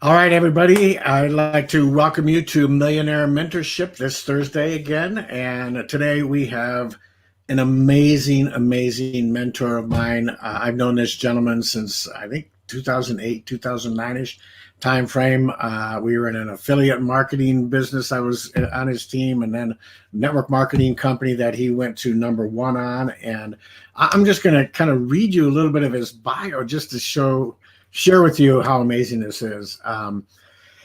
All right, everybody. I'd like to welcome you to Millionaire Mentorship this Thursday again. And today we have an amazing mentor of mine. I've known this gentleman since I think 2008, 2009-ish time frame. We were in an affiliate marketing business. I was on his team, and then network marketing company that he went to #1 on. And I'm just going to kind of read you a little bit of his bio just to share with you how amazing this is.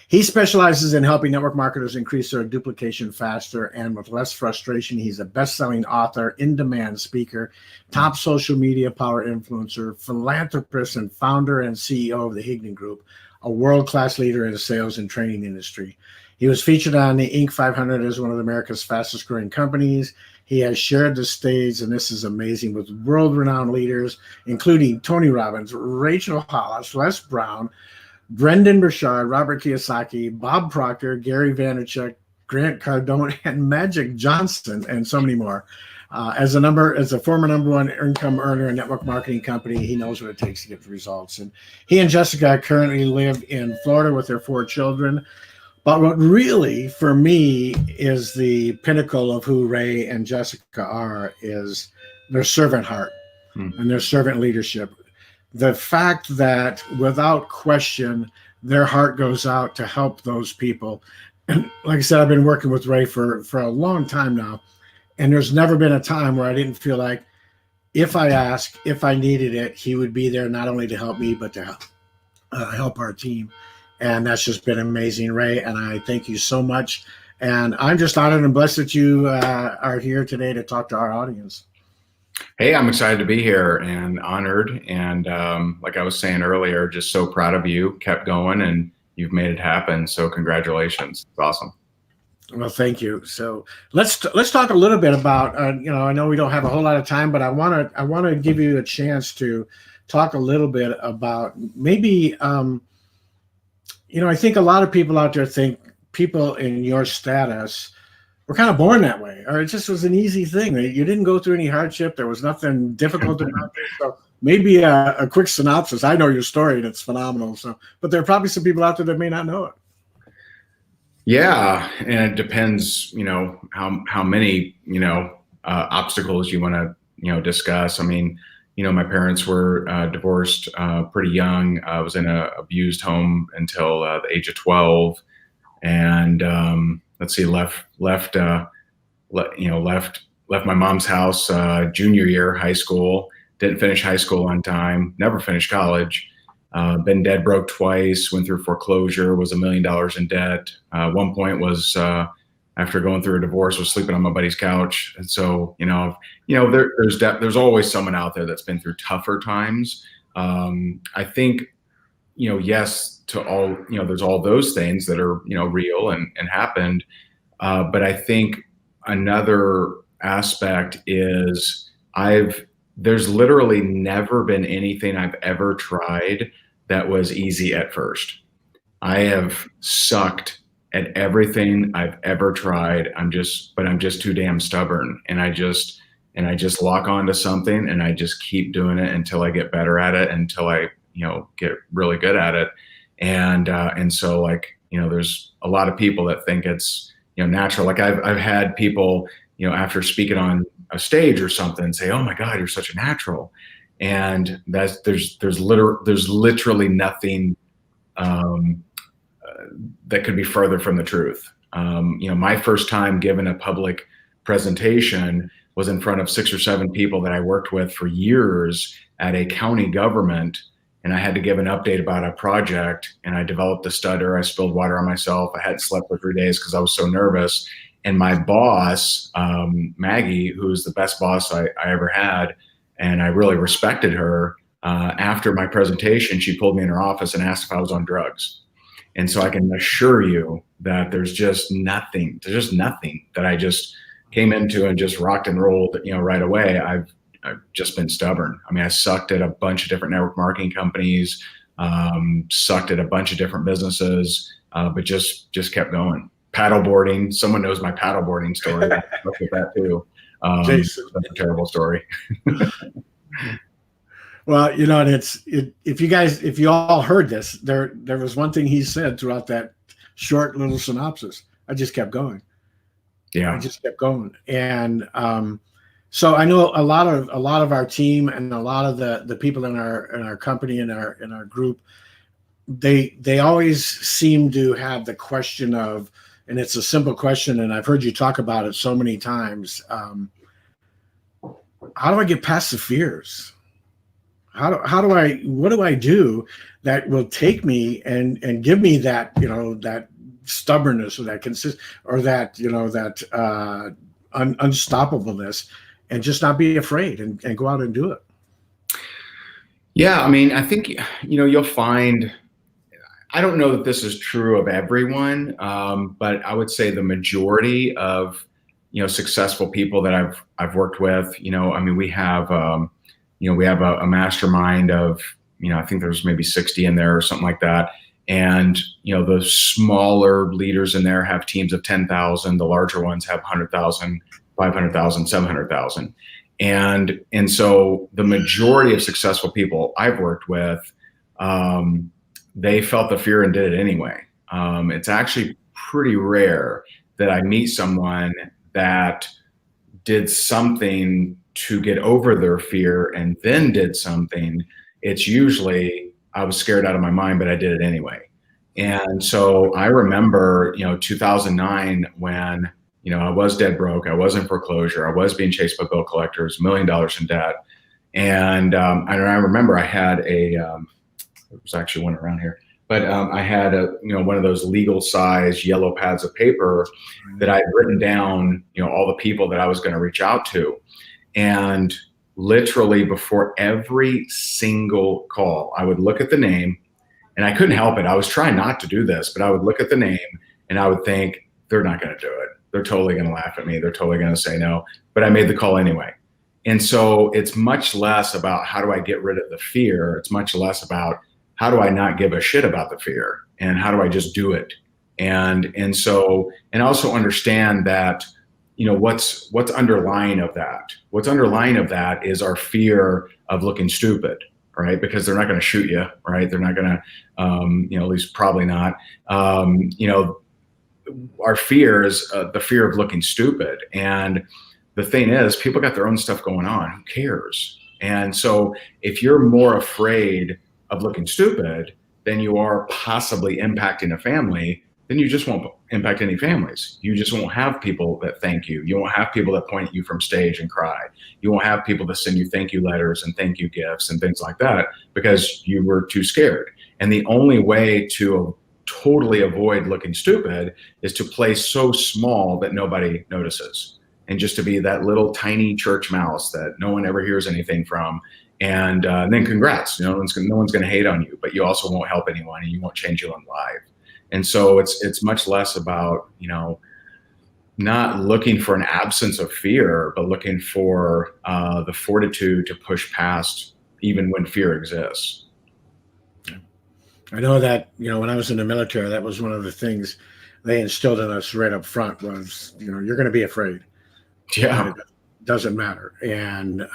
He specializes in helping network marketers increase their duplication faster and with less frustration. He's a best-selling author, in-demand speaker, top social media power influencer, philanthropist, and founder and CEO of the Higdon Group, a world-class leader in the sales and training industry. He was featured on the Inc. 500 as one of America's fastest growing companies. He has shared the stage, and this is amazing, with world-renowned leaders, including Tony Robbins, Rachel Hollis, Les Brown, Brendon Burchard, Robert Kiyosaki, Bob Proctor, Gary Vaynerchuk, Grant Cardone, and Magic Johnson, and so many more. As a former #1 income earner in network marketing company, he knows what it takes to get the results. And he and Jessica currently live in Florida with their 4 children. But what really, for me, is the pinnacle of who Ray and Jessica are is their servant heart and their servant leadership. The fact that without question, their heart goes out to help those people. And like I said, I've been working with Ray for a long time now. And there's never been a time where I didn't feel like if I asked, if I needed it, he would be there not only to help me, but to help our team. And that's just been amazing, Ray. And I thank you so much. And I'm just honored and blessed that you are here today to talk to our audience. Hey, I'm excited to be here and honored. And like I was saying earlier, just so proud of you, kept going, and you've made it happen. So congratulations. It's awesome. Well, thank you. So let's talk a little bit about, I know we don't have a whole lot of time, but I want to give you a chance to talk a little bit about maybe, I think a lot of people out there think people in your status were kind of born that way, or it just was an easy thing. You didn't go through any hardship. There was nothing difficult about it. So maybe a quick synopsis. I know your story, and it's phenomenal. So, but there are probably some people out there that may not know it. Yeah, and it depends, how many, obstacles you want to, discuss. I mean, my parents were divorced pretty young. I was in an abused home until the age of 12, and left my mom's house junior year high school. Didn't finish high school on time. Never finished college. Been dead broke twice. Went through foreclosure. Was $1 million in debt. One point was after going through a divorce, was sleeping on my buddy's couch. And so, there's always someone out there that's been through tougher times. I think, yes to all, there's all those things that are, real and happened. But I think another aspect is there's literally never been anything I've ever tried that was easy at first. I have sucked at everything I've ever tried. But I'm just too damn stubborn. And I just lock onto something and I just keep doing it until I get better at it, until I, get really good at it. And so there's a lot of people that think it's, natural. Like I've had people, after speaking on a stage or something say, "Oh my God, you're such a natural." And there's literally nothing that could be further from the truth. My first time giving a public presentation was in front of 6 or 7 people that I worked with for years at a county government. And I had to give an update about a project, and I developed a stutter. I spilled water on myself. I hadn't slept for 3 days because I was so nervous. And my boss, Maggie, who was the best boss I ever had, and I really respected her, after my presentation, she pulled me in her office and asked if I was on drugs. And so I can assure you that there's just nothing that I just came into and just rocked and rolled, right away. I've just been stubborn. I mean, I sucked at a bunch of different network marketing companies, sucked at a bunch of different businesses, but just kept going. Paddleboarding. Someone knows my paddleboarding story. I looked at that too. That's a terrible story. Well, and if you all heard this, there was one thing he said throughout that short little synopsis. I just kept going. I Yeah. just kept going. And so I know a lot of our team and a lot of the people in our company, in our group, they always seem to have the question of, and it's a simple question, and I've heard you talk about it so many times. How do I get past the fears? What do I do that will take me and give me that, that stubbornness, or that unstoppableness, and just not be afraid and go out and do it? Yeah. I mean, I think, you'll find, I don't know that this is true of everyone, but I would say the majority of, successful people that I've worked with, I mean, we have a mastermind of, I think there's maybe 60 in there or something like that. And, the smaller leaders in there have teams of 10,000. The larger ones have 100,000, 500,000, 700,000. And so the majority of successful people I've worked with, they felt the fear and did it anyway. It's actually pretty rare that I meet someone that did something to get over their fear and then did something. It's usually, I was scared out of my mind, but I did it anyway. And so I remember, 2009, when, I was dead broke, I was in foreclosure, I was being chased by bill collectors, $1 million in debt. And I remember I had there was actually one around here, but I had one of those legal size yellow pads of paper that I had written down, all the people that I was going to reach out to. And literally before every single call, I would look at the name, and I couldn't help it. I was trying not to do this, but I would look at the name and I would think, they're not going to do it. They're totally going to laugh at me. They're totally going to say no, but I made the call anyway. And so it's much less about how do I get rid of the fear. It's much less about how do I not give a shit about the fear, and how do I just do it? And also understand that, what's underlying of that. What's underlying of that is our fear of looking stupid, right? Because they're not going to shoot you, right? They're not going to, at least probably not. Our fear is the fear of looking stupid. And the thing is, people got their own stuff going on. Who cares? And so if you're more afraid of looking stupid than you are possibly impacting a family, then you just won't impact any families. You just won't have people that thank you. You won't have people that point at you from stage and cry. You won't have people that send you thank you letters and thank you gifts and things like that because you were too scared. And the only way to totally avoid looking stupid is to play so small that nobody notices, and just to be that little tiny church mouse that no one ever hears anything from. And then congrats, no one's going to hate on you, but you also won't help anyone, and you won't change your own life. And so it's much less about, not looking for an absence of fear, but looking for the fortitude to push past even when fear exists. I know that, when I was in the military, that was one of the things they instilled in us right up front was, you're going to be afraid. Yeah. It doesn't matter. And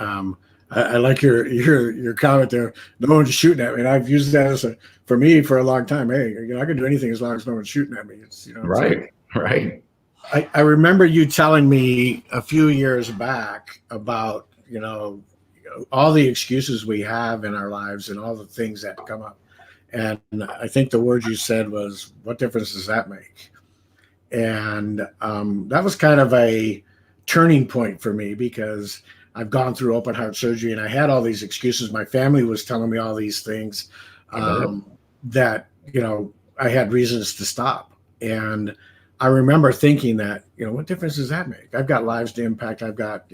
I like your comment there. No one's shooting at me. And I've used that for me for a long time. Hey, I can do anything as long as no one's shooting at me. It's, right. Right. I remember you telling me a few years back about, all the excuses we have in our lives and all the things that come up. And I think the word you said was, what difference does that make? And that was kind of a turning point for me, because I've gone through open heart surgery and I had all these excuses. My family was telling me all these things that, I had reasons to stop. And I remember thinking that, what difference does that make? I've got lives to impact. I've got,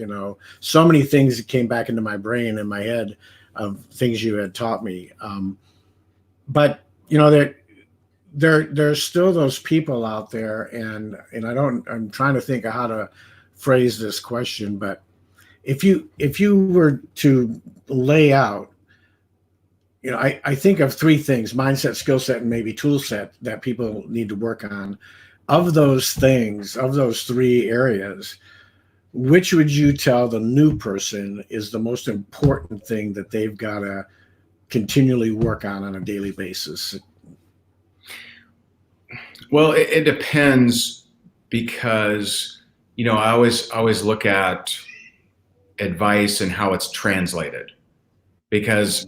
so many things that came back into my brain and my head of things you had taught me. But, there's still those people out there, and I'm trying to think of how to phrase this question, but if you were to lay out, I think of three things: mindset, skill set, and maybe tool set that people need to work on. Of those things, of those three areas, which would you tell the new person is the most important thing that they've got to continually work on a daily basis? Well, it depends, because, I always look at advice and how it's translated, because,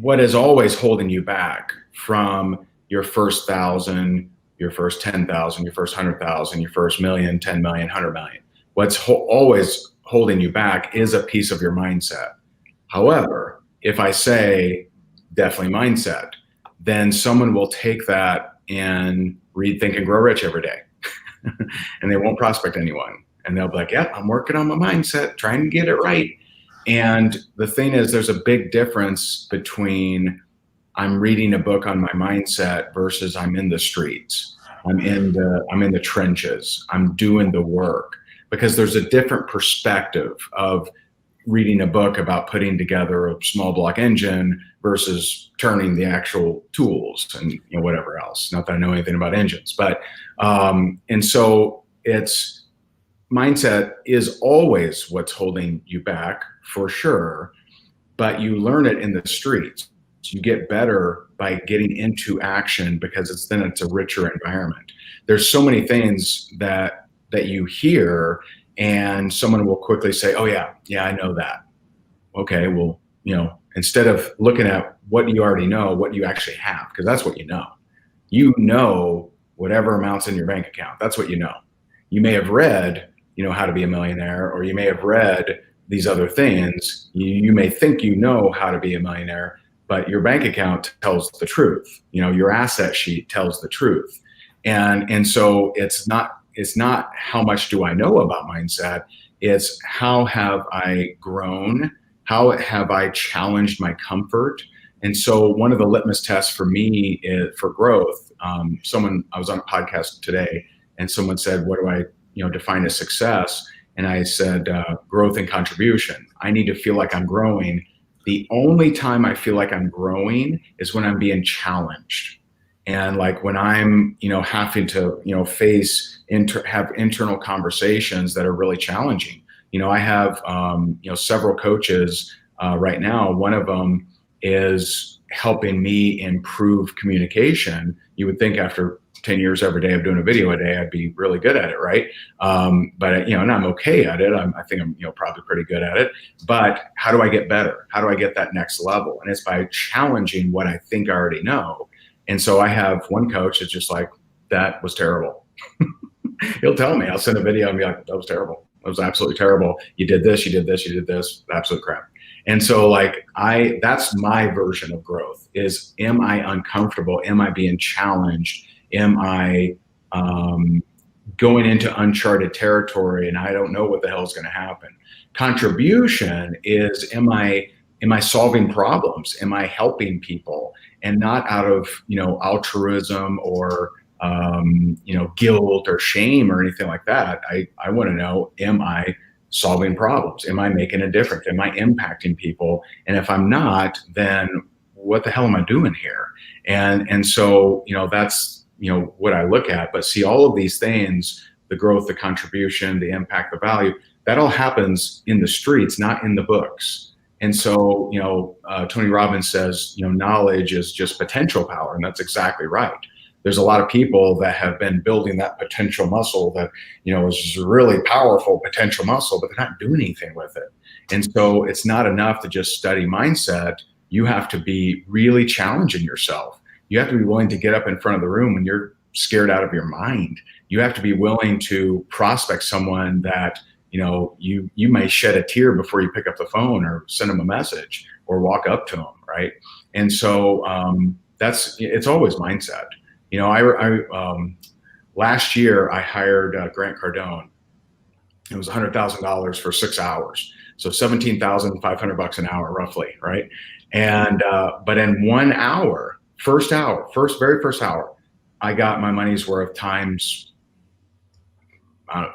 what is always holding you back from your first 1,000, your first 10,000, your first 100,000, your first million, 10 million, 100 million. What's always holding you back is a piece of your mindset. However, if I say definitely mindset, then someone will take that and read Think and Grow Rich every day. And they won't prospect anyone. And they'll be like, yeah, I'm working on my mindset, trying to get it right. And the thing is, there's a big difference between I'm reading a book on my mindset versus I'm in the streets. I'm in the trenches. I'm doing the work, because there's a different perspective of reading a book about putting together a small block engine versus turning the actual tools and whatever else. Not that I know anything about engines, but and so it's mindset is always what's holding you back, for sure, but you learn it in the streets. You get better by getting into action, because it's a richer environment. There's so many things that you hear, and someone will quickly say, oh yeah, I know that. Okay, well, instead of looking at what you already know, what you actually have, because that's what you know. You know whatever amounts in your bank account. That's what you know. You may have read, how to be a millionaire, or you may have read these other things. You may think you know how to be a millionaire, but your bank account tells the truth. Your asset sheet tells the truth. And so it's not how much do I know about mindset, it's how have I grown, how have I challenged my comfort. And so one of the litmus tests for me for growth, I was on a podcast today, and someone said, what do I define as success? And I said, growth and contribution. I need to feel like I'm growing. The only time I feel like I'm growing is when I'm being challenged. And like when I'm, having to, have internal conversations that are really challenging. I have, several coaches right now. One of them is helping me improve communication. You would think after 10 years every day of doing a video a day, I'd be really good at it, right? But and I'm okay at it. I think I'm, probably pretty good at it. But how do I get better? How do I get that next level? And it's by challenging what I think I already know. And so I have one coach that's just like, that was terrible. He'll tell me, I'll send a video and be like, that was terrible. That was absolutely terrible. You did this, you did this, you did this, absolute crap. And so that's my version of growth is, am I uncomfortable? Am I being challenged? Am I going into uncharted territory and I don't know what the hell is going to happen? Contribution is, am I solving problems? Am I helping people? And not out of, altruism or, guilt or shame or anything like that. I want to know, am I solving problems? Am I making a difference? Am I impacting people? And if I'm not, then what the hell am I doing here? And so, that's, what I look at. But see, all of these things, the growth, the contribution, the impact, the value, that all happens in the streets, not in the books. And so, Tony Robbins says, knowledge is just potential power. And that's exactly right. There's a lot of people that have been building that potential muscle that, is really powerful potential muscle, but they're not doing anything with it. And so it's not enough to just study mindset. You have to be really challenging yourself. You have to be willing to get up in front of the room when you're scared out of your mind. You have to be willing to prospect someone that, you may shed a tear before you pick up the phone or send them a message or walk up to them, right? And so it's always mindset. Last year I hired Grant Cardone. It was $100,000 for 6 hours, so $17,500 an hour, roughly, right? And but in 1 hour, very first hour, I got my money's worth times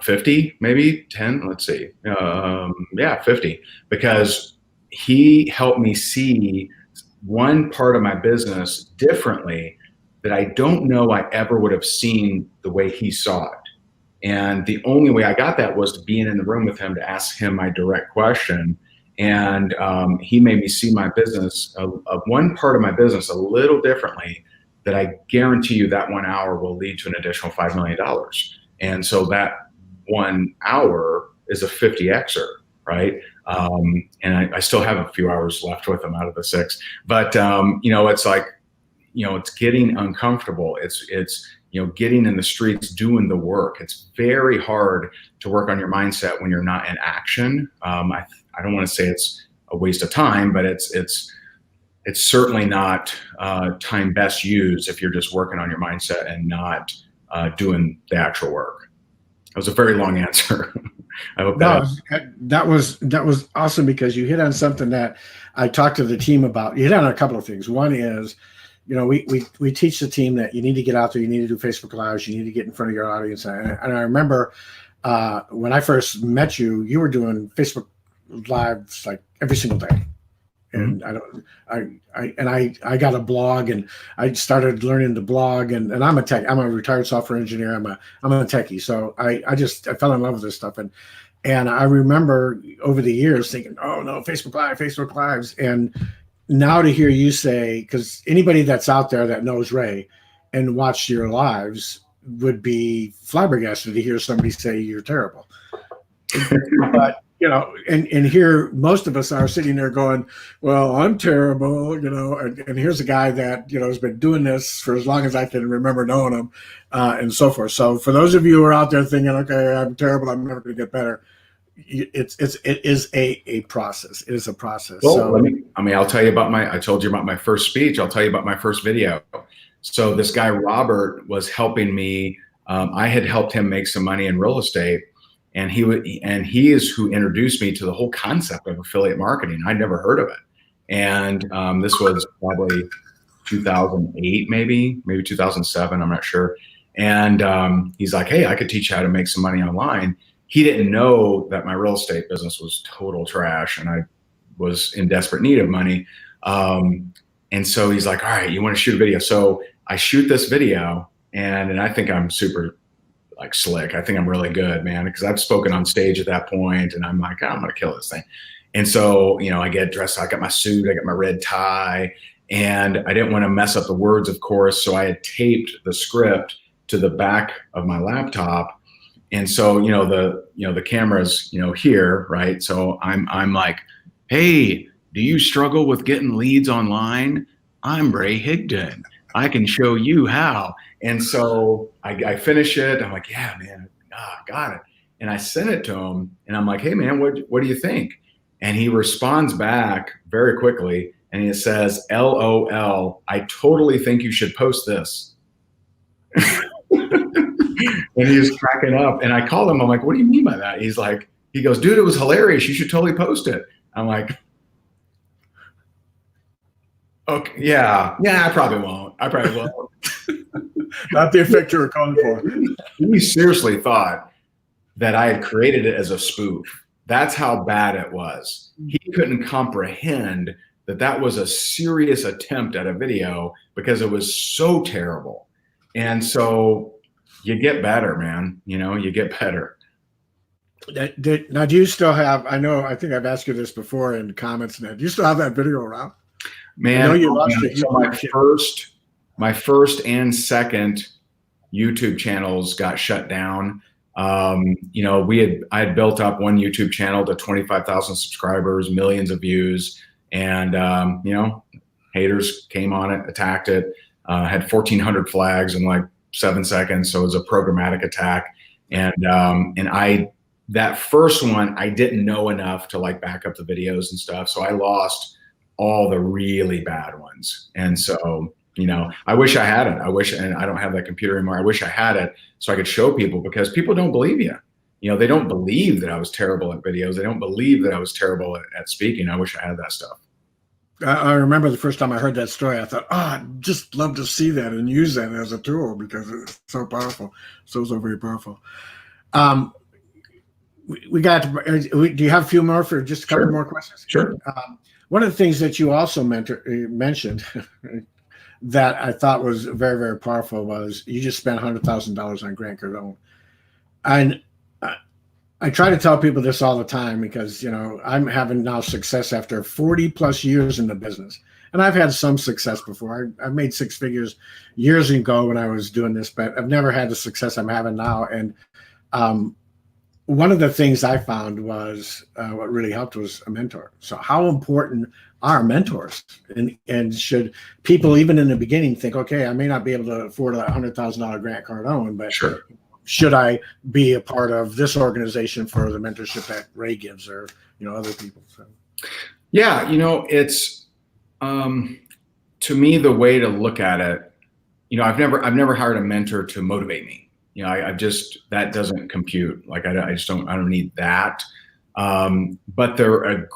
50, maybe 10. Let's see, 50, because he helped me see one part of my business differently that I don't know I ever would have seen the way he saw it. And the only way I got that was to being in the room with him to ask him my direct question. And he made me see my business, one part of my business, a little differently, that I guarantee you that 1 hour will lead to an additional $5 million. And so that 1 hour is a 50Xer, right? And I still have a few hours left with him out of the 6. But, it's like, it's getting uncomfortable. It's getting in the streets, doing the work. It's very hard to work on your mindset when you're not in action. I don't want to say it's a waste of time, but it's certainly not time best used if you're just working on your mindset and not doing the actual work. That was a very long answer. I hope that was awesome, because you hit on something that I talked to the team about. You hit on a couple of things. One is, we teach the team that you need to get out there, you need to do Facebook Lives, you need to get in front of your audience. And I remember when I first met you, you were doing Facebook Lives like every single day. And I got a blog, and I started learning to blog, and I'm a retired software engineer. I'm a techie. So I fell in love with this stuff. And I remember over the years thinking, oh no, Facebook Lives. And now to hear you say, because anybody that's out there that knows Ray and watched your lives would be flabbergasted to hear somebody say you're terrible. But and here most of us are sitting there going, well, I'm terrible, and here's a guy that, has been doing this for as long as I can remember knowing him, and so forth. So for those of you who are out there thinking, okay, I'm terrible, I'm never going to get better, it is a process. It is a process. Well, so I'll tell you about I told you about my first speech. I'll tell you about my first video. So this guy, Robert, was helping me. I had helped him make some money in real estate. And he is who introduced me to the whole concept of affiliate marketing. I'd never heard of it. And this was probably 2008, maybe 2007. I'm not sure. And he's like, hey, I could teach you how to make some money online. He didn't know that my real estate business was total trash, and I was in desperate need of money. And so he's like, all right, you want to shoot a video? So I shoot this video, and I think I'm super slick. I think I'm really good, man, because I've spoken on stage at that point, and I'm like, I'm going to kill this thing. And so, I get dressed. I got my suit, I got my red tie, and I didn't want to mess up the words, of course. So I had taped the script to the back of my laptop. And so, the camera's, here, right? So I'm like, hey, do you struggle with getting leads online? I'm Ray Higdon. I can show you how. And so I finish it. I'm like, yeah, man, got it. And I sent it to him, and I'm like, hey, man, what do you think? And he responds back very quickly, and he says, LOL, I totally think you should post this. And he was cracking up. And I called him. I'm like, what do you mean by that? He goes, dude, it was hilarious. You should totally post it. I'm like, okay, yeah, I probably won't. Not the effect you were calling for. He seriously thought that I had created it as a spoof. That's how bad it was. He couldn't comprehend that was a serious attempt at a video, because it was so terrible. And so you get better, man. You get better. Now, do you still have, I think I've asked you this before in the comments, do you still have that video around? Man, I know you lost it. So my first and second YouTube channels got shut down. I had built up one YouTube channel to 25,000 subscribers, millions of views, and haters came on it, attacked it, had 1,400 flags in like 7 seconds. So it was a programmatic attack. And that first one, I didn't know enough to back up the videos and stuff. So I lost all the really bad ones. And so, I wish I had it. And I don't have that computer anymore. I wish I had it so I could show people, because people don't believe you. They don't believe that I was terrible at videos. They don't believe that I was terrible at speaking. I wish I had that stuff. I remember the first time I heard that story, I thought, I'd just love to see that and use that as a tool, because it's so powerful. So very powerful. We got to, do you have a few more for just a couple more questions? Sure. One of the things that you also mentioned that I thought was very, very powerful was you just spent $100,000 on Grant Cardone. I, I try to tell people this all the time because, I'm having now success after 40 plus years in the business. And I've had some success before. I've made six figures years ago when I was doing this, but I've never had the success I'm having now. And one of the things I found was what really helped was a mentor. So how important are mentors? And should people, even in the beginning, think, okay, I may not be able to afford a $100,000 Grant Cardone, but Sure. Should I be a part of this organization for the mentorship that Ray gives, or other people? So. Yeah, it's to me, the way to look at it. I've never hired a mentor to motivate me. That doesn't compute. Like I don't need that. But they're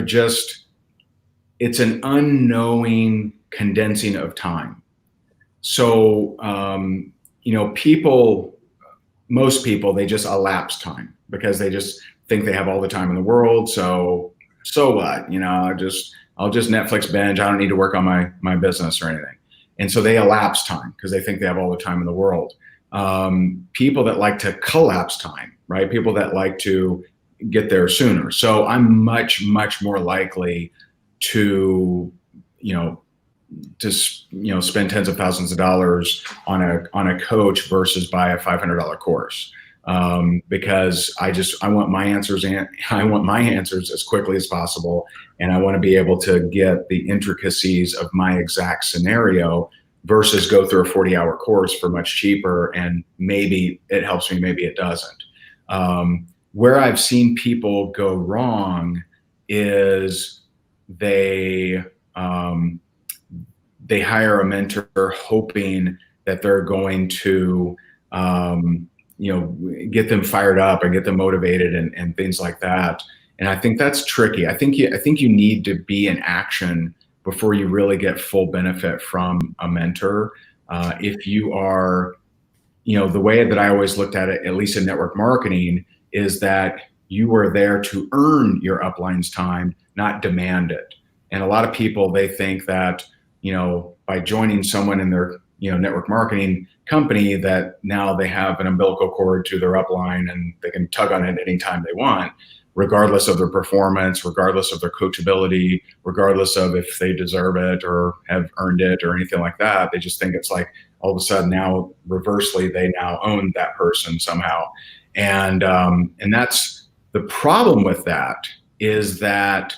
just, it's an unknowing condensing of time. So, most people, they just elapse time because they just think they have all the time in the world. So what, I'll just Netflix binge. I don't need to work on my business or anything. And so they elapse time because they think they have all the time in the world. People that like to collapse time, right? People that like to get there sooner. So I'm much, much more likely to, spend tens of thousands of dollars on a coach versus buy a $500 course. Because I want my answers, and I want my answers as quickly as possible. And I want to be able to get the intricacies of my exact scenario versus go through a 40-hour course for much cheaper. And maybe it helps me, maybe it doesn't. Where I've seen people go wrong is they hire a mentor hoping that they're going to, get them fired up and get them motivated and things like that. And I think that's tricky. I think you need to be in action before you really get full benefit from a mentor. If you are, the way that I always looked at it, at least in network marketing, is that you are there to earn your upline's time, not demand it. And a lot of people, they think that, by joining someone in their, network marketing company, that now they have an umbilical cord to their upline and they can tug on it anytime they want, regardless of their performance, regardless of their coachability, regardless of if they deserve it or have earned it or anything like that. They just think it's like all of a sudden now, reversely, they now own that person somehow. And that's the problem with that, is that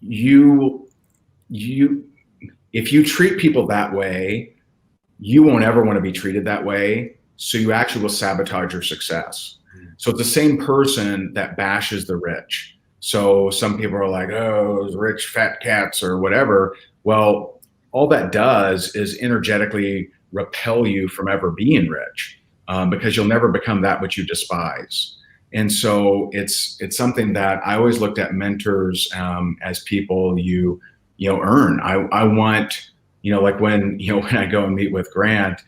if you treat people that way, you won't ever want to be treated that way. So you actually will sabotage your success. So it's the same person that bashes the rich. So some people are like, oh, those rich fat cats or whatever. Well, all that does is energetically repel you from ever being rich, because you'll never become that which you despise. And so it's something that I always looked at mentors as people you earn. I want, like when I go and meet with Grant,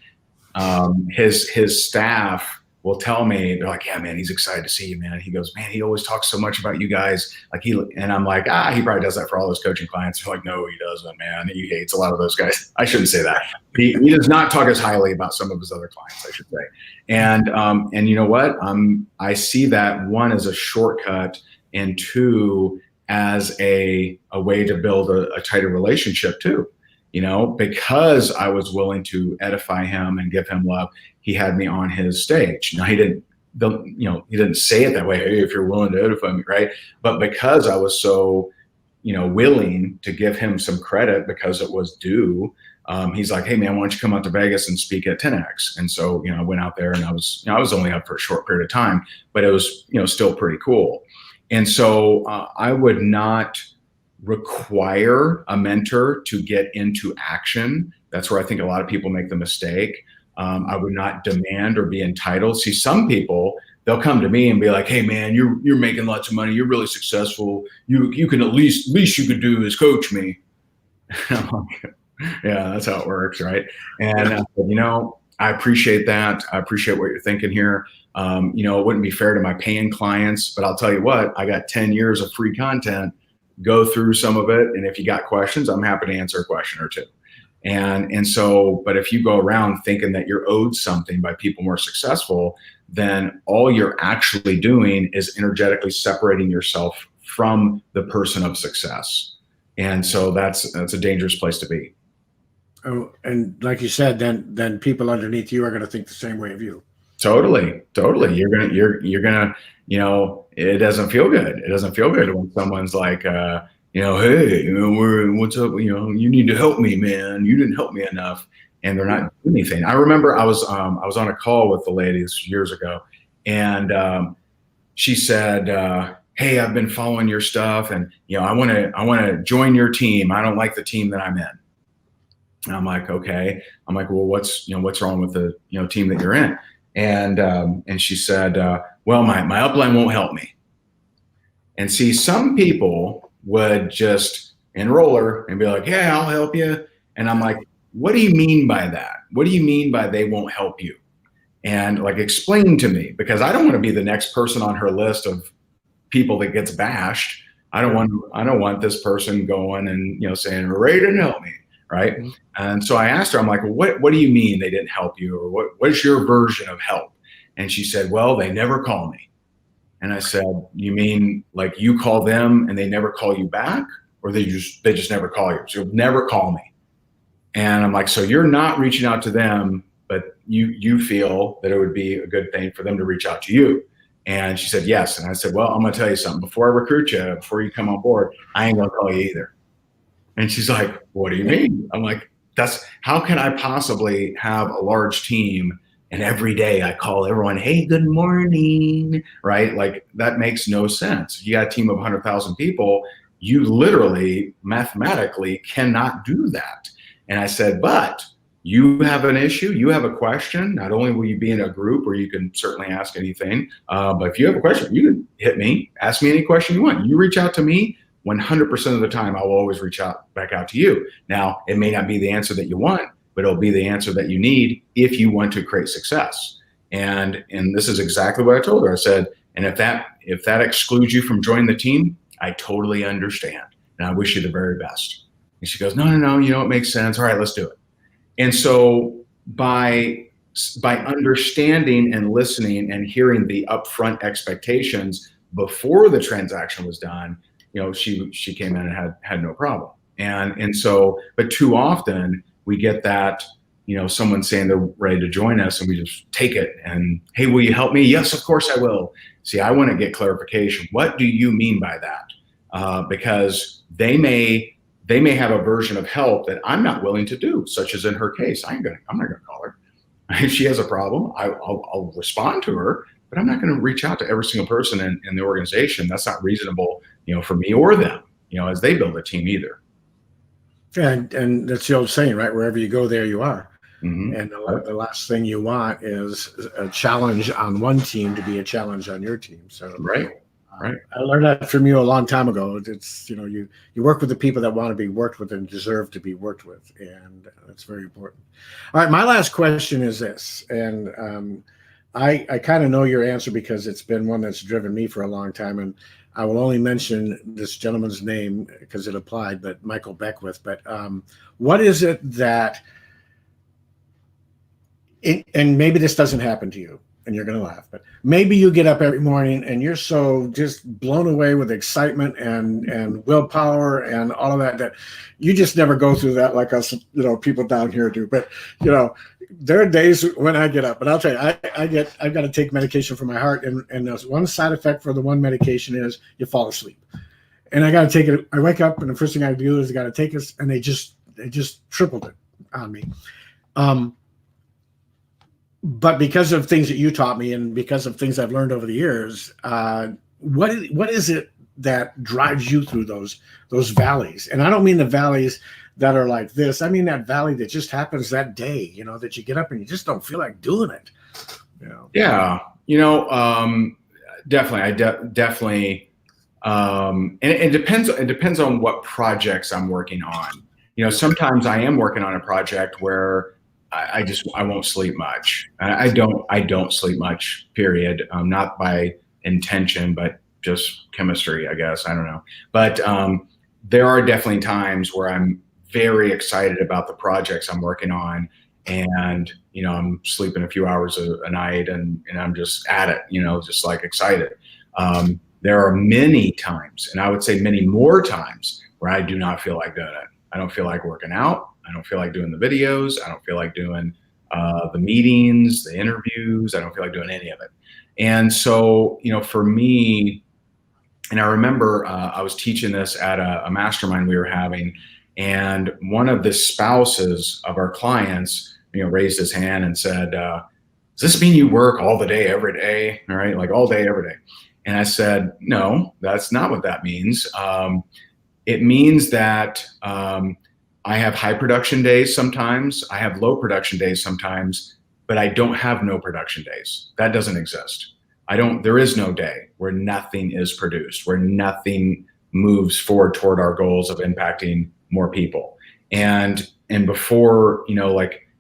his staff will tell me, they're like, yeah, man, he's excited to see you, man. He goes, man, he always talks so much about you guys. And I'm like, he probably does that for all his coaching clients. They're like, no, he doesn't, man. He hates a lot of those guys. I shouldn't say that. He does not talk as highly about some of his other clients, I should say. And you know what? I see that, one, as a shortcut, and two, as a way to build a tighter relationship too, because I was willing to edify him and give him love. He had me on his stage. Now he didn't say it that way. Hey, if you're willing to edify me, right? But because I was so, willing to give him some credit because it was due, he's like, hey man, why don't you come out to Vegas and speak at 10X? And so, I went out there, and I was only up for a short period of time, but it was, still pretty cool. And so I would not require a mentor to get into action. That's where I think a lot of people make the mistake. I would not demand or be entitled. See, some people, they'll come to me and be like, hey man, you're making lots of money. You're really successful. You can least you could do is coach me. I'm like, yeah, that's how it works. Right. And I appreciate that. I appreciate what you're thinking here. It wouldn't be fair to my paying clients, but I'll tell you what, I got 10 years of free content. Go through some of it. And if you got questions, I'm happy to answer a question or two. And so, but if you go around thinking that you're owed something by people more successful, then all you're actually doing is energetically separating yourself from the person of success. And so that's a dangerous place to be. Oh, and like you said, then people underneath you are going to think the same way of you. Totally. You're gonna, it doesn't feel good. It doesn't feel good when someone's like, hey, what's up? You need to help me, man. You didn't help me enough, and they're not doing anything. I remember I was on a call with the ladies years ago, and she said, hey, I've been following your stuff, and I want to join your team. I don't like the team that I'm in. And I'm like, okay. I'm like, well, what's wrong with the team that you're in? And she said, well, my upline won't help me. And see, some people would just enroll her and be like, yeah, I'll help you. And I'm like, what do you mean by that? What do you mean by they won't help you? And like, explain to me, because I don't want to be the next person on her list of people that gets bashed. I don't want this person going and saying, Ray didn't help me. Right. Mm-hmm. And so I asked her, I'm like, well, what do you mean they didn't help you? Or what is your version of help? And she said, well, they never call me. And I said, you mean like you call them and they never call you back? Or they just never call you? So never call me. And I'm like, so you're not reaching out to them, but you feel that it would be a good thing for them to reach out to you. And she said, yes. And I said, well, I'm going to tell you something. Before I recruit you, before you come on board, I ain't going to call you either. And she's like, what do you mean? I'm like, how can I possibly have a large team and every day I call everyone, hey, good morning, right? Like, that makes no sense. You got a team of 100,000 people, you literally mathematically cannot do that. And I said, but you have an issue, you have a question, not only will you be in a group where you can certainly ask anything, but if you have a question, you can hit me, ask me any question you want. You reach out to me, 100% of the time, I will always reach back out to you. Now, it may not be the answer that you want, but it'll be the answer that you need if you want to create success. And this is exactly what I told her. I said, and if that excludes you from joining the team, I totally understand. And I wish you the very best. And she goes, no, it makes sense. All right, let's do it. And so by understanding and listening and hearing the upfront expectations before the transaction was done, she came in and had no problem. And so, but too often we get that, someone saying they're ready to join us and we just take it and, hey, will you help me? Yes, of course I will. See, I want to get clarification. What do you mean by that? Because they may have a version of help that I'm not willing to do, such as in her case. I'm not going to call her. If she has a problem, I'll respond to her, but I'm not going to reach out to every single person in the organization. That's not reasonable, for me or them, as they build a team either. And that's the old saying, right? Wherever you go, there you are. Mm-hmm. And the last thing you want is a challenge on one team to be a challenge on your team. So right. I learned that from you a long time ago. It's, you work with the people that want to be worked with and deserve to be worked with. And that's very important. All right. My last question is this. And I kind of know your answer because it's been one that's driven me for a long time. And I will only mention this gentleman's name because it applied, but Michael Beckwith. But what is it that, and maybe this doesn't happen to you and you're going to laugh, but maybe you get up every morning and you're so just blown away with excitement and willpower and all of that you just never go through that like us, people down here do. But, there are days when I get up, and I'll tell you, I've got to take medication for my heart. And there's one side effect for the one medication is you fall asleep. And I got to take it. I wake up and the first thing I do is I got to take it. And they just tripled it on me. But because of things that you taught me and because of things I've learned over the years, what is it that drives you through those valleys? And I don't mean the valleys that are like this. I mean that valley that just happens that day, that you get up and you just don't feel like doing it. Yeah. Definitely. And it depends on what projects I'm working on. Sometimes I am working on a project where I won't sleep much. I don't sleep much, period. Not by intention, but just chemistry, I guess. I don't know. But there are definitely times where I'm very excited about the projects I'm working on. And, I'm sleeping a few hours a night and I'm just at it, just like excited. There are many times, and I would say many more times, where I do not feel like doing it. I don't feel like working out. I don't feel like doing the videos. I don't feel like doing the meetings, the interviews. I don't feel like doing any of it. And so, for me, and I remember I was teaching this at a mastermind we were having, and one of the spouses of our clients, raised his hand and said, does this mean you work all the day, every day? All right, like all day, every day. And I said, no, that's not what that means. It means that I have high production days sometimes, I have low production days sometimes, but I don't have no production days. That doesn't exist. There is no day where nothing is produced, where nothing moves forward toward our goals of impacting more people. And before,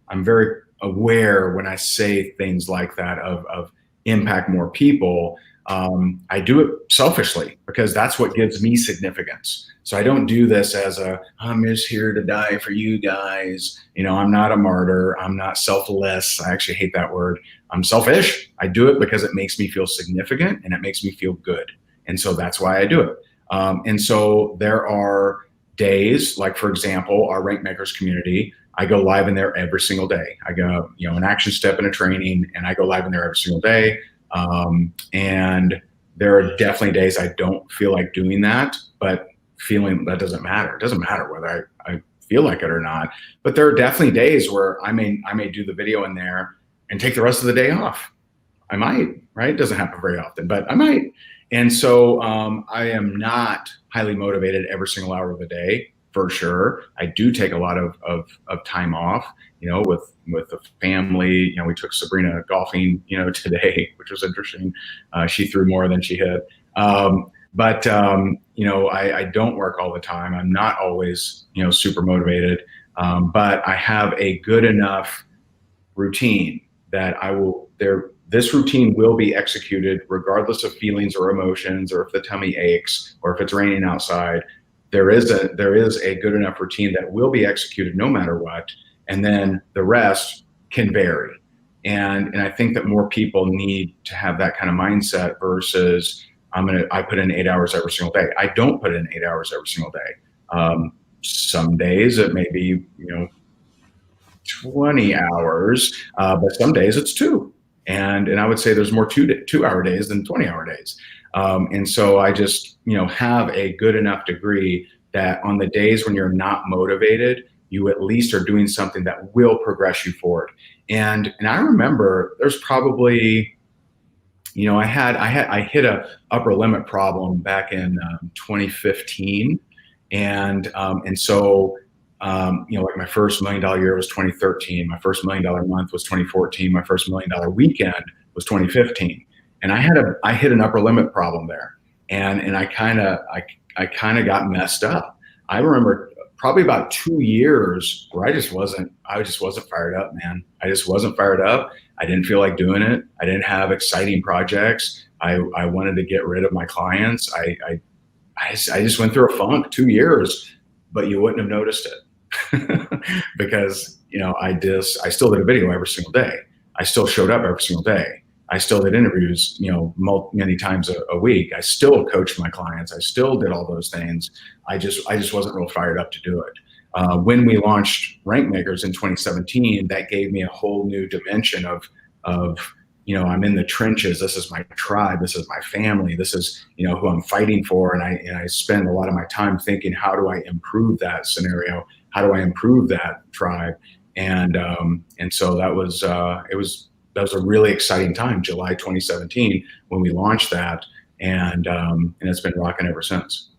I'm very aware when I say things like that of impact more people, I do it selfishly because that's what gives me significance. So I don't do this as I'm just here to die for you guys. I'm not a martyr. I'm not selfless. I actually hate that word. I'm selfish. I do it because it makes me feel significant and it makes me feel good. And so that's why I do it. And so there are days, like for example, our Rank Makers community, I go live in there every single day. I go, an action step in a training, and I go live in there every single day. And there are definitely days I don't feel like doing that, but feeling that doesn't matter. It doesn't matter whether I feel like it or not, but there are definitely days where I may do the video in there and take the rest of the day off. I might, right? It doesn't happen very often, but I might. And so, I am not highly motivated every single hour of the day, for sure. I do take a lot of time off, with the family. We took Sabrina golfing, today, which was interesting. She threw more than she hit. But I don't work all the time. I'm not always, super motivated. But I have a good enough routine that this routine will be executed regardless of feelings or emotions, or if the tummy aches, or if it's raining outside. There is a good enough routine that will be executed no matter what. And then the rest can vary. And I think that more people need to have that kind of mindset versus I put in 8 hours every single day. I don't put in 8 hours every single day. Some days it may be, 20 hours, but some days it's 2. And I would say there's more 2-hour days than 20-hour days. And so I just, have a good enough degree that on the days when you're not motivated, you at least are doing something that will progress you forward. And I remember there's probably, I hit a upper limit problem back in 2015. And so, like my first $1 million year was 2013. My first $1 million month was 2014. My first $1 million weekend was 2015. And I hit an upper limit problem there. And I kind of got messed up. I remember probably about 2 years where I just wasn't fired up, man. I just wasn't fired up. I didn't feel like doing it. I didn't have exciting projects. I wanted to get rid of my clients. I just went through a funk 2 years, but you wouldn't have noticed it because, I still did a video every single day. I still showed up every single day. I still did interviews, many times a week. I still coached my clients. I still did all those things. I just wasn't real fired up to do it. When we launched Rank Makers in 2017, that gave me a whole new dimension of, I'm in the trenches. This is my tribe. This is my family. This is, who I'm fighting for. And I spend a lot of my time thinking, how do I improve that scenario? How do I improve that tribe? And so that was a really exciting time, July 2017, when we launched that, and it's been rocking ever since.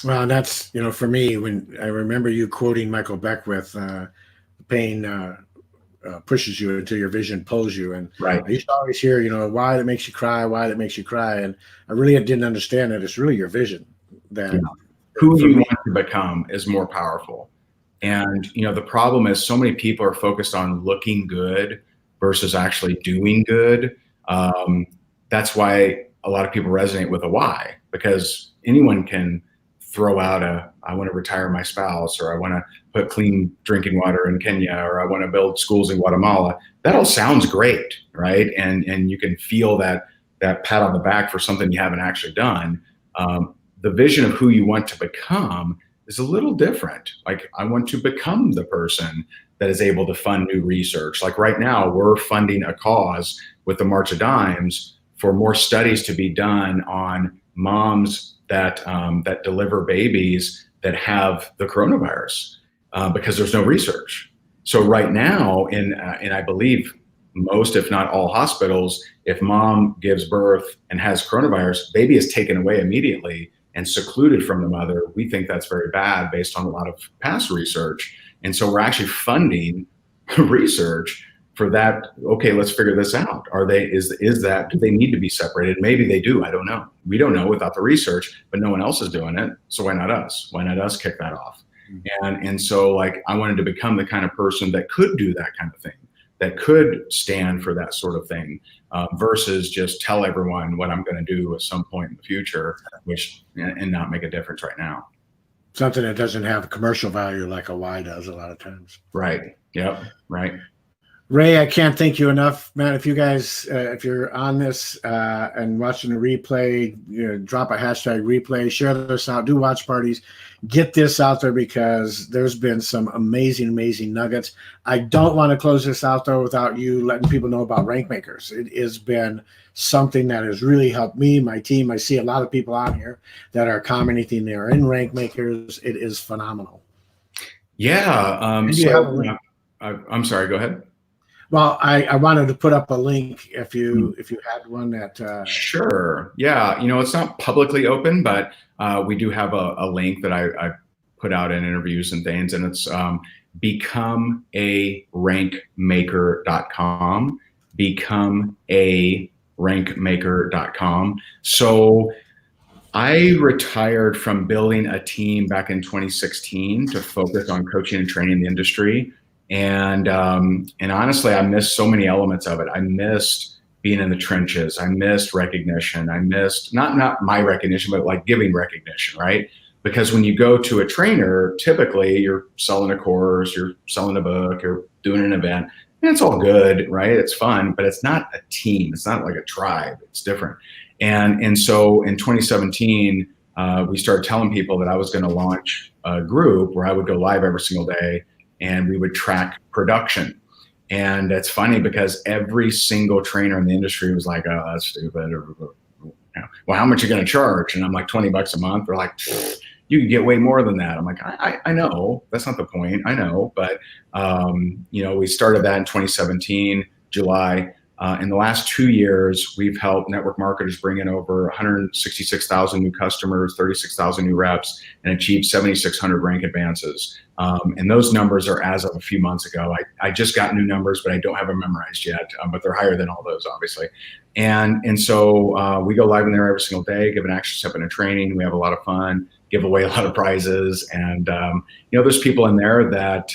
Well, that's, for me, when I remember you quoting Michael Beckwith, pain pushes you until your vision pulls you. And right. I used to always hear, why that makes you cry, why that makes you cry. And I really didn't understand that it's really your vision that who you want to become is more powerful. And, the problem is so many people are focused on looking good versus actually doing good. That's why a lot of people resonate with a why, because anyone can throw out I want to retire my spouse, or I want to put clean drinking water in Kenya, or I want to build schools in Guatemala. That all sounds great, right? And you can feel that pat on the back for something you haven't actually done. The vision of who you want to become is a little different. Like, I want to become the person that is able to fund new research. Like right now, we're funding a cause with the March of Dimes for more studies to be done on moms that deliver babies that have the coronavirus because there's no research. So right now, in I believe most, if not all hospitals, if mom gives birth and has coronavirus, baby is taken away immediately and secluded from the mother. We think that's very bad based on a lot of past research. And so we're actually funding research for that. Okay, let's figure this out. Do they need to be separated? Maybe they do, I don't know. We don't know without the research, but no one else is doing it. So why not us? Why not us kick that off? And so, like, I wanted to become the kind of person that could do that kind of thing, that could stand for that sort of thing, versus just tell everyone what I'm going to do at some point in the future, and not make a difference right now. Something that doesn't have commercial value like a Y does a lot of times. Right. Yep. Right. Ray, I can't thank you enough, man. If you guys, if you're on this and watching the replay, drop a hashtag replay, share this out, do watch parties, get this out there, because there's been some amazing, amazing nuggets. I don't want to close this out, though, without you letting people know about Rank Makers. It has been something that has really helped me, my team. I see a lot of people out here that are commenting they're in Rank Makers. It is phenomenal. Yeah. I'm sorry, go ahead. Well, I wanted to put up a link if you had one that. Sure. Yeah. It's not publicly open, but we do have a link that I put out in interviews and things, and it's becomearankmaker.com. Becomearankmaker.com. So I retired from building a team back in 2016 to focus on coaching and training the industry. And honestly, I missed so many elements of it. I missed being in the trenches. I missed recognition. I missed not my recognition, but like giving recognition, right? Because when you go to a trainer, typically you're selling a course, you're selling a book, you're doing an event, and it's all good, right? It's fun, but it's not a team. It's not like a tribe. It's different. And so in 2017, we started telling people that I was going to launch a group where I would go live every single day, and we would track production. And it's funny because every single trainer in the industry was like, oh, that's stupid. Well, how much are you going to charge? And I'm like, $20 a month. They're like, you can get way more than that. I'm like, I know, that's not the point. I know. But, we started that in 2017, July. In the last 2 years, we've helped network marketers bring in over 166,000 new customers, 36,000 new reps, and achieve 7,600 rank advances. And those numbers are as of a few months ago. I just got new numbers, but I don't have them memorized yet, but they're higher than all those, obviously. And so we go live in there every single day, give an action step and a training. We have a lot of fun, give away a lot of prizes. And, there's people in there that,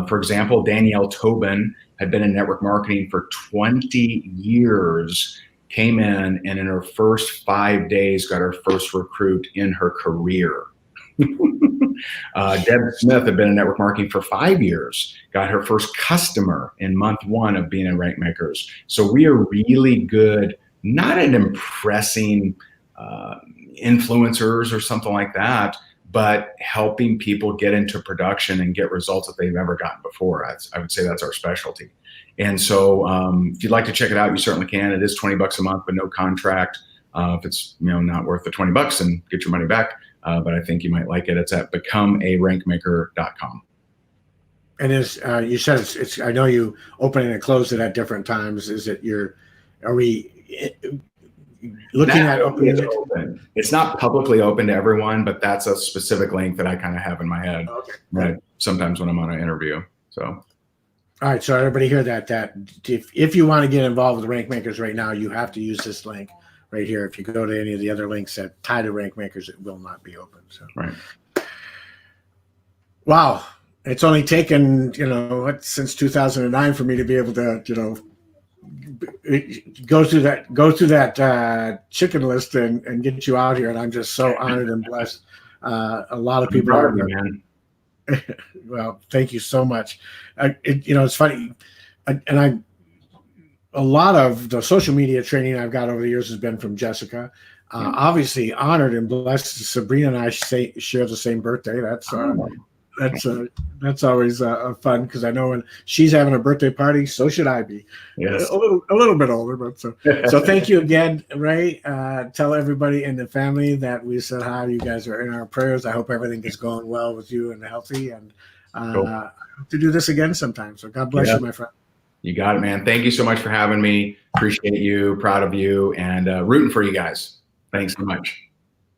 for example, Danielle Tobin had been in network marketing for 20 years, came in, and in her first 5 days got her first recruit in her career. Deb Smith had been in network marketing for 5 years, got her first customer in month 1 of being in Rank Makers. So we are really good, not at impressing influencers or something like that, but helping people get into production and get results that they've never gotten before. I would say that's our specialty. And so if you'd like to check it out, you certainly can. It is $20 a month, but no contract. If it's not worth the $20, then get your money back. But I think you might like it. It's at becomearankmaker.com. And you said it's I know you open it and close it at different times. Are we looking at opening it? Open. It's not publicly open to everyone, but that's a specific link that I kind of have in my head. Okay. Right. Sometimes when I'm on an interview. So. All right. So everybody hear that if you want to get involved with Rank Makers right now, you have to use this link right here. If you go to any of the other links that tie to Rank Makers, it will not be open. So. Right. Wow. It's only taken, since 2009 for me to be able to, go through that chicken list and get you out here. And I'm just so honored and blessed A lot of I'm people proud are, of you, man. well, thank you so much. It's funny. A lot of the social media training I've got over the years has been from Jessica. Obviously honored and blessed. Sabrina and I share the same birthday. That's always fun, because I know when she's having a birthday party, so should I be. Yes. A little bit older, but so thank you again, Ray. Tell everybody in the family that we said hi. You guys are in our prayers. I hope everything is going well with you and healthy, and Cool. hope to do this again sometime. So God bless you, my friend. You got it, man. Thank you so much for having me. Appreciate you, proud of you, and rooting for you guys. Thanks so much.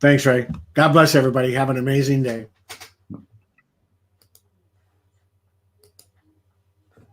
Thanks, Ray. God bless everybody. Have an amazing day.